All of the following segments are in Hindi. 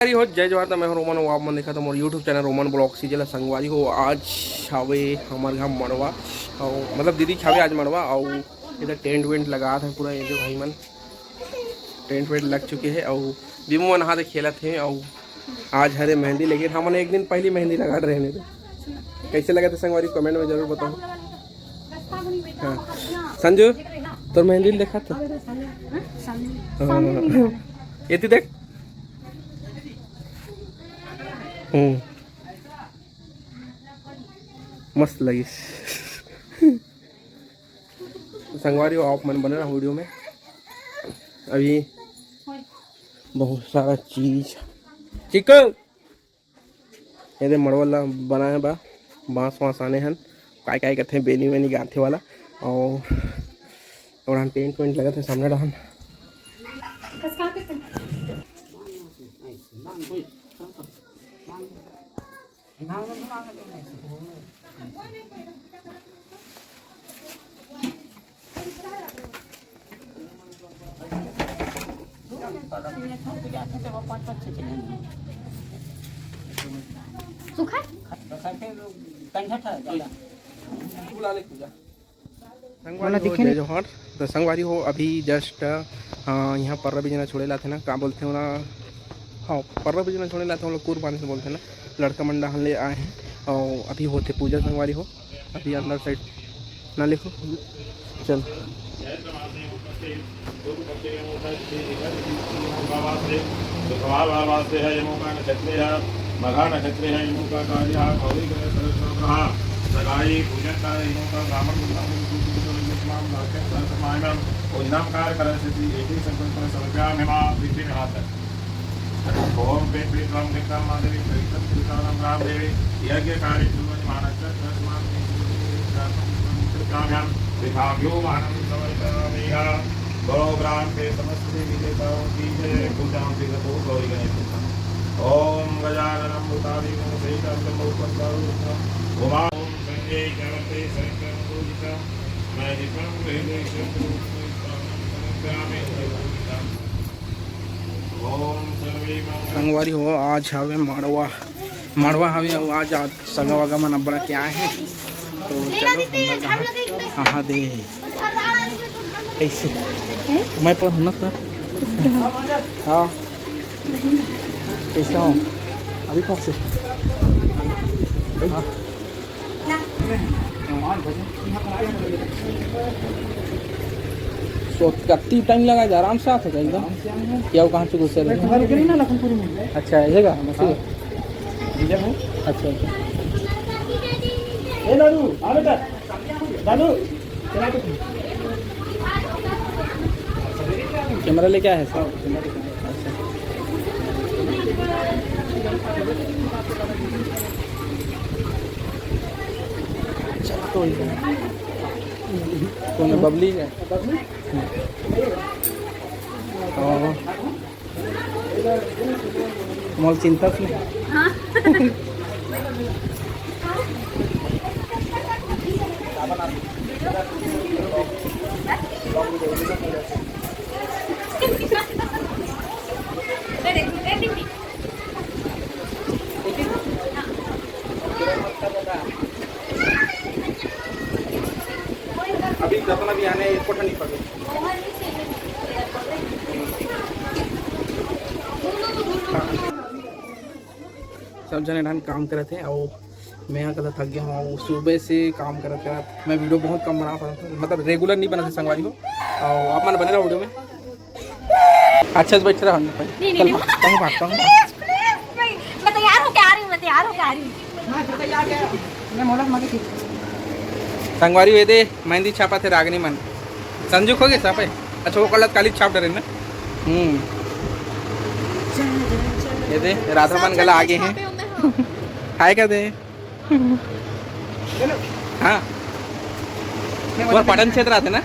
हो जय जवाहर। मैं रोमन हो, आप मन देखा तो मोर यूट्यूब चैनल रोमन ब्लॉग सीजल संगवारी हो। आज छावे हमारे घर मड़वा और मतलब दीदी छावे आज मड़वा और इधर टेंट वेंट लगा था पूरा। ये जो भाई मन टेंट वेंट लग चुके हैं और बीमो नहा दे खेला थे। और आज हरे मेहंदी लगी, हमने एक दिन पहली मेहंदी लगा रहे थे। कैसे लगा था संगवारी कमेंट में जरूर बताओ। हाँ संजू तो मेहंदी देखा था। ये देख मस्त लगी संगवारी हो। आप मन बने रहा वीडियो में। अभी बहुत सारा चीज चिकन ये मड़वाला बना है बा बाँस वाँस आने हैं काय काय करते हैं बेनी वेनी गांथे वाला और टेंट वेंट लगा थे सामने रहन। तो संगवारी हो अभी जस्ट यहाँ पर्रा बिजना छोड़े लाते ना क्या बोलते हैं ना। हाँ पर्रा बिजना छोड़े लाते हम लोग कुर्बानी से बोलते हैं ना। लड़का मंडा हम ले आए हैं और अभी होते पूजा संगवारी हो। अभी अंदर साइड ना लिखो चल मघा नक्षत्र है इनों का कार्य सगाई पूजन का इनों का ब्राह्मण कार्य कर संकल्प समर्पयामि मां पृथ्वी में हाथ ओम पे प्रीतम निकम माधवी प्रीतम श्रीकाराम राम देवी यज्ञ कार्य कुर्वन् मानस्य तस्मात् काम्यां विभाग्यो मानं समर्पयामि गौ ग्राम के समस्त विजेताओं की जय पूजा विगतो गौरी गणेश ओम गजाननं भूतादिगं सहितं उमा ओम संजय जगते संकं पूजितं मैं दीपं हृदय संगवारी हो। आज हवे मड़वा हवे और आज संगा वगा मन बड़ा क्या है तो चलो हाँ दे ऐसे मैं पर हूँ ना सर। हाँ कैसा हूँ अभी कौन से कितनी टाइम लगा जा आराम से आता एकदम या कहाँ से घुसे रहे। अच्छा ऐसेगा अच्छा कैमरा लेके आया है सर। कौन बबली है मोल चिंता से अभी जतना भी आने एयरपोर्ट नहीं पड़े सब जने ढंग काम करे थे और मैं यहाँ कल थक गया हूँ। सुबह से काम करते मैं वीडियो बहुत कम बना पाता हूँ मतलब रेगुलर नहीं बनाते संगवारी को और आप मन बने रहा वीडियो में अच्छा से बैठ रहा हूँ। भागता हूँ संगवारी वे दे मेहंदी छापा थे रागनी मन संजू खो गए छापे। अच्छा वो कल काली छाप डरे ना। ये दे राधा मन गला आगे हैं हाय कर दे। हाँ वो पटन क्षेत्र आते ना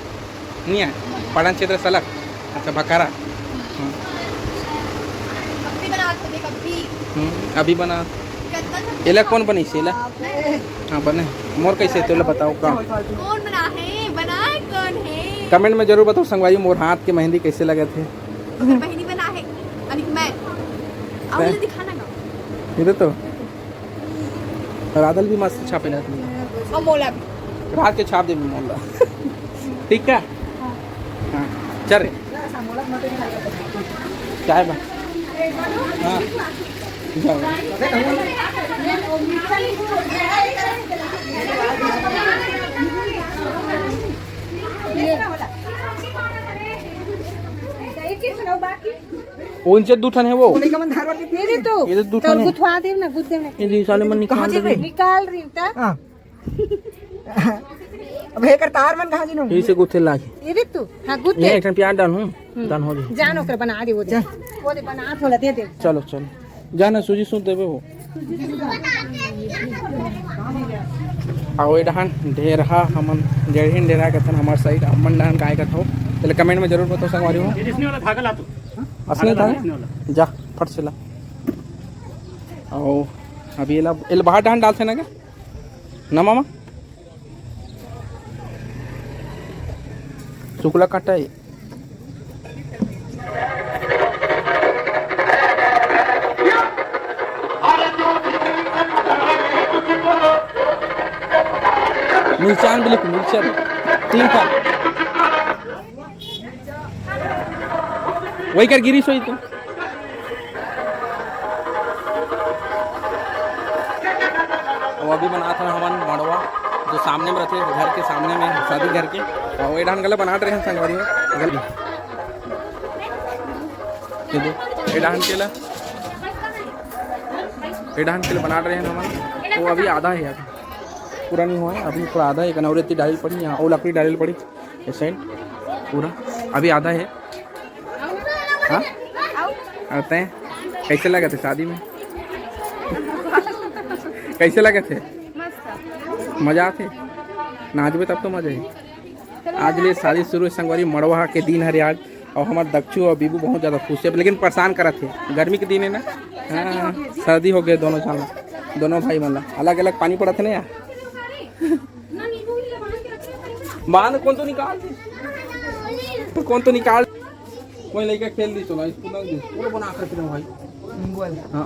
नहीं है पटन क्षेत्र सलग। अच्छा बकारा अभी बना एला कौन बनी सेला। हाँ बने मोर कैसे तो बताओ का कौन बना है बनाए कौन है कमेंट में जरूर बताओ। संगवारी मोर हाथ के मेहंदी कैसे लगे थे। मेहंदी बना है अभी मैं इधर तो राधल भी मस्त छापे ना रात के छाप दे मोला ठीक है हाँ चल रे क्या है हाँ उनसे दूठन है वो ये तो ये दूठन है गुथवा दे ना गुथ दे ना ये साले मन निकाल रही था हां अब हे कर तार मन कहां जिनो इसे गुथे लागे ये तू हां गुथ ये एक प्यार डाल हूं दान हो जाए जानो कर बना दे वो दे बना थोड़ा दे दे चलो चलो जाना सूजी सुन देबे हो आओ डहान ढेर हा हमन जड़हिन ढेरा कथन हमार साइड अमन डहान काय कथो चले कमेंट में जरूर बताओ संगवारी हो इसने वाला धागा ला तू असली था जा फट से ला आओ अभी एला बाहर डहान डालते ना क्या ना मामा चुकला काटा है मिर्चान भी लिखो मिर्चान 3 था वही कर गिरी सोई तो वो अभी बना था हवन मड़वा जो सामने में रहते घर के सामने में शादी घर के और वही डान गला बना रहे हैं संगवारी में गल ये डान केला ये डान केला बना रहे हैं हवन वो अभी आधा है अभी पूरा नहीं हुआ है अभी थोड़ा आधा है एक नवरेती डाली पड़ी यहाँ और लकड़ी डाली पड़ी इस साइड पूरा अभी आधा है हाँ आते हैं कैसे लगे थे शादी में कैसे लगे थे मजा आते नाचबे तब तो मजा है आज ले शादी शुरू संगवारी मड़वा के दिन हरे आज और हमारे दक्षु और बीबू बहुत ज़्यादा खुश है लेकिन परेशान करा थे गर्मी के दिन है ना हाँ सर्दी हो गए दोनों साल दोनों भाई मतलब अलग अलग पानी पड़ा था ना यार बांध कौन तो निकाल कोई लेके खेल दी चलो इसको ना दी पूरा बना कर फिर भाई हां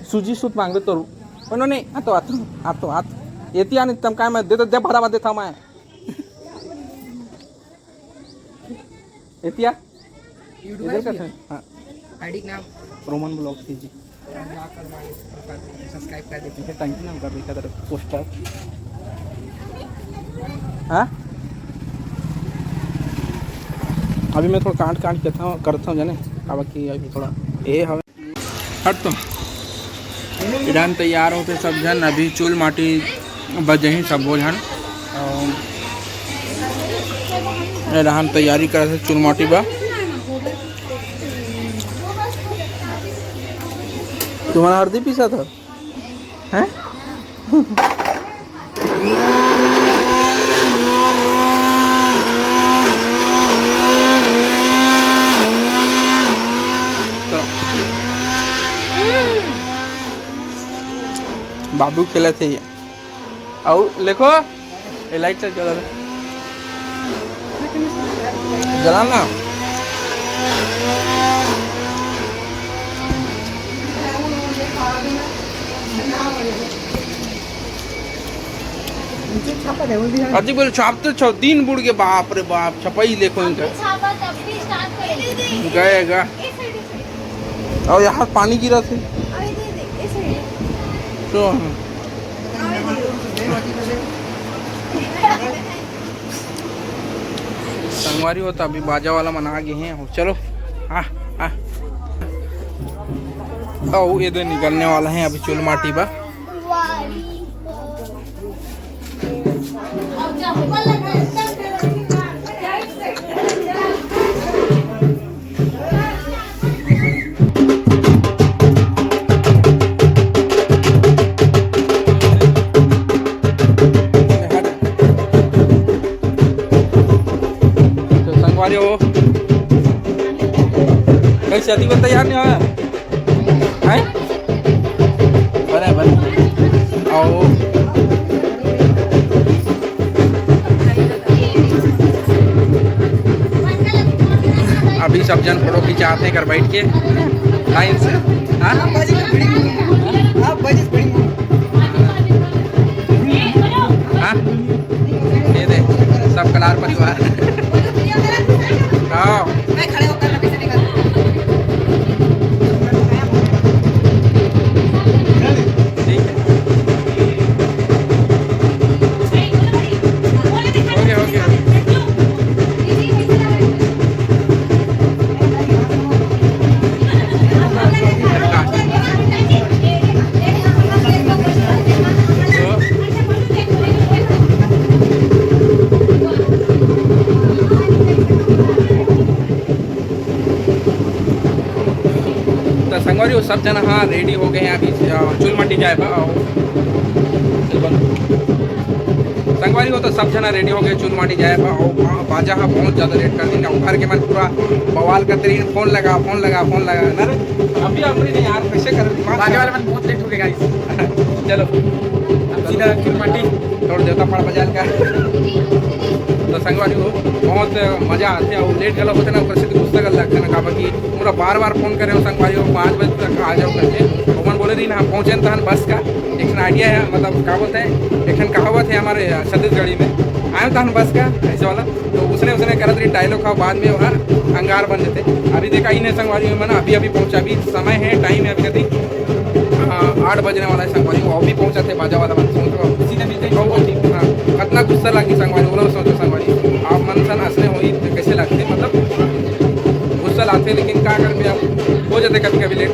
सूजी सूत मांग तो उन्होंने आ तो येती आणि तम काय मैं दे भरा देता मैं येतिया यूट्यूब का हां आईडी नाम रोमन ब्लॉग कीजिए सब्सक्राइब कर दीजिए थैंक यू नाम कर रही था पोस्टर हाँ अभी मैं थोड़ा काट करता हूँ जाने अब कि अभी थोड़ा ये हमें हट तो इधर तैयार हो फिर सब जन अभी चूल माटी बजे ही सब बोझन रहन तैयारी कर चूल माटी बा तुम्हारा हल्दी पीसा था हैं बाबू खेला थे और देखो ये लाइट से जलाना अजी बोले छापते छो दिन बुड़ के बाप रे बाप छपाई देखो इनका गएगा और यहाँ पानी गिरा थे तो संगवारी होता अभी बाजा वाला मना गए हैं चलो ओ ये दो निकलने वाला है अभी चूल माटी बा हो कहीं शादी को तैयार नहीं हुआ है बराबर आओ सब जन फोटो खिंचाते हैं घर बैठ के लाइन से। हाँ हाँ ये दे सब कलार परिवार। हाँ संगवारी वो सब जना हाँ रेडी हो गए हैं अभी चुल मट्टी जाए संगवारी हो तो सब जना रेडी हो गए चुल माटी जाए बाजा हाँ बहुत ज़्यादा लेट कर देंगे घर के मन पूरा बवाल करते रही फोन लगा ना रे अभी अपनी नहीं यार कैसे कर बाजा वाला मन बहुत लेट हो गया चलो सीधा चुल माटी थोड़ा देवता पड़ बजा का तो संगवारी हो बहुत मजा आते और लेट गला होते ना प्रसिद्ध गुस्सा कर लगते ना कहा कि पूरा बार फोन करे हो संगवारी हो 5 बजे तक आ जाओ करके ओमन बोले दिन हम पहुँचे तो बस का एक आइडिया है मतलब क्या बोलते हैं एक कहावत है हमारे छत्तीसगढ़ी में आए तो बस का ऐसे वाला तो उसने करत रही डायलॉग खाओ बाद में वहाँ अंगार बन जाते अभी देखा ही नहीं संगवारी में मना अभी पहुँचा अभी समय है टाइम है अभी कभी 8 बजने वाला है संगवारी वो अभी पहुँचा थे बाजा वाला मन सोच सीधे कितना गुस्सा लगी संगवारी बोलो सोचो संगवारी आप मन सन हंसने हुई तो कैसे लगते मतलब गुस्सा लाते लेकिन क्या कर भी आप हो जाते कभी कभी लेट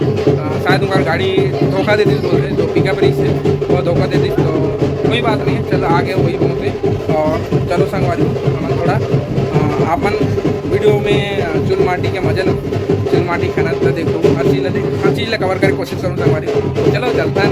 शायद उनका गाड़ी धोखा देती बोलते जो पिकअप रही से वो धोखा देती तो कोई बात नहीं है चलो आगे वही पहुँचे और चलो संगवारी हम थोड़ा अपन वीडियो में चुल माटी के मजे लो चुल माटी खाना तो देखो हर चीज़ कवर करके कोशिश करूँ संगवारी चलो चलता है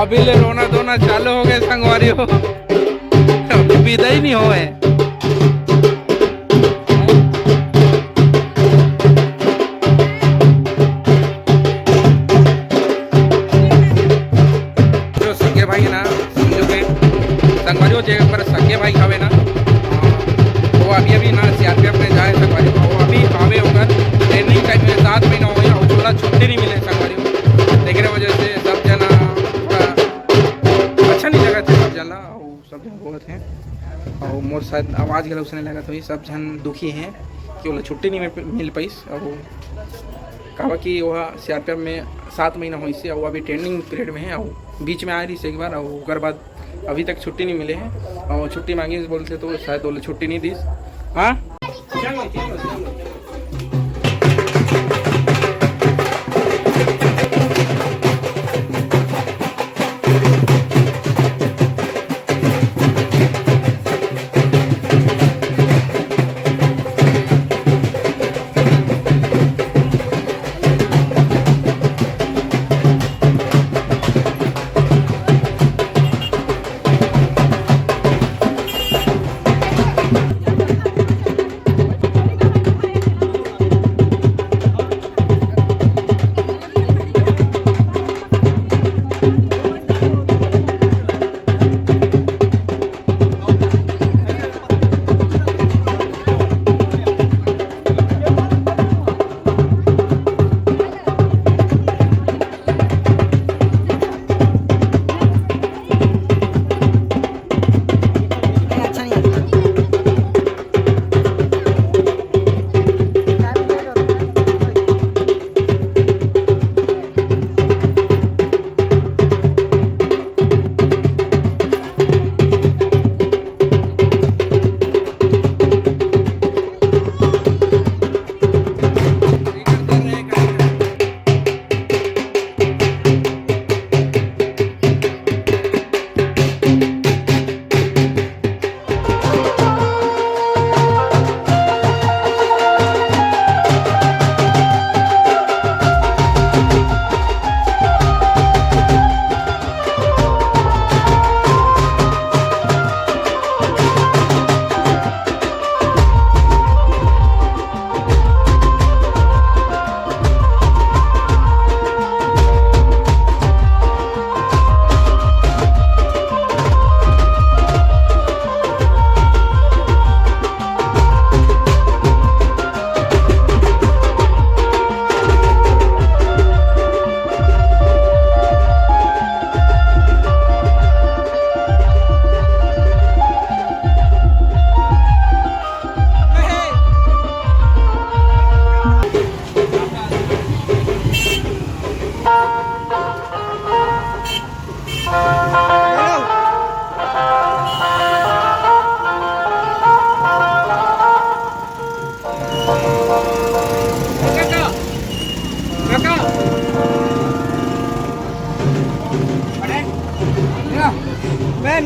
अभी ले रोना धोना चालू हो गए संगवारी हो अभी विदा ही नहीं हो है जो सगे भाई ना समझो के संगवारी हो जगह पर सगे भाई खावे ना वो अभी ना सीआरपीएफ में जाए संगवारी वो अभी आवे होकर ट्रेनिंग टाइम में 7 महीना हो गया और थोड़ा छुट्टी नहीं मिले संगवारी हो देखने वजह से सब जना अच्छा नहीं लगा था सब जना और सब जन बहुत हैं और मोर शायद आवाज़ गला उसने लगा तो ये सब जन दुखी हैं कि वो छुट्टी नहीं मिल पाई और कहा कि वह सीआरपीएफ में 7 महीना हुई से और अभी ट्रेनिंग पीरियड में है और बीच में आ रही से एक बार और उसके बाद अभी तक छुट्टी नहीं मिले हैं और छुट्टी मांगी बोलते तो शायद बोले छुट्टी नहीं दी हाँ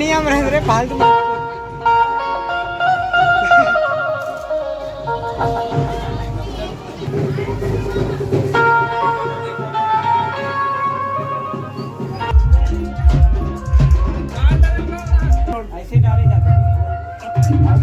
नियम रहे फालतू ऐसे डाले जाते हैं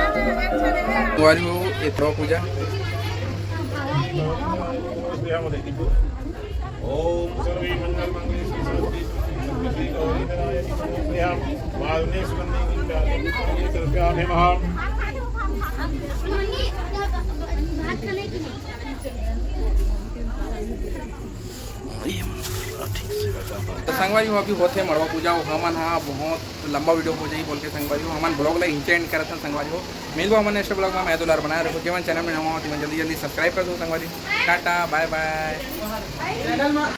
संगवारी हो इतना पूजा ओम सर्वे मंगल मंगले श्री गौरी नारायण नमः वाल्मीकि सुगंधि तो संगवारी हो अभी होते मड़वा पूजा हो हमन हाँ बहुत लंबा वीडियो हो जाए बोल के संगवारी हो हमन ब्लॉग ला इंटेंड करत हन संगवारी हो मिलबो हमन नेक्स्ट ब्लॉग में मैं दुलार बनाए रखो केवन चैनल में नवा हो तो जल्दी जल्दी सब्सक्राइब कर दो संगवारी टाटा बाय बाय।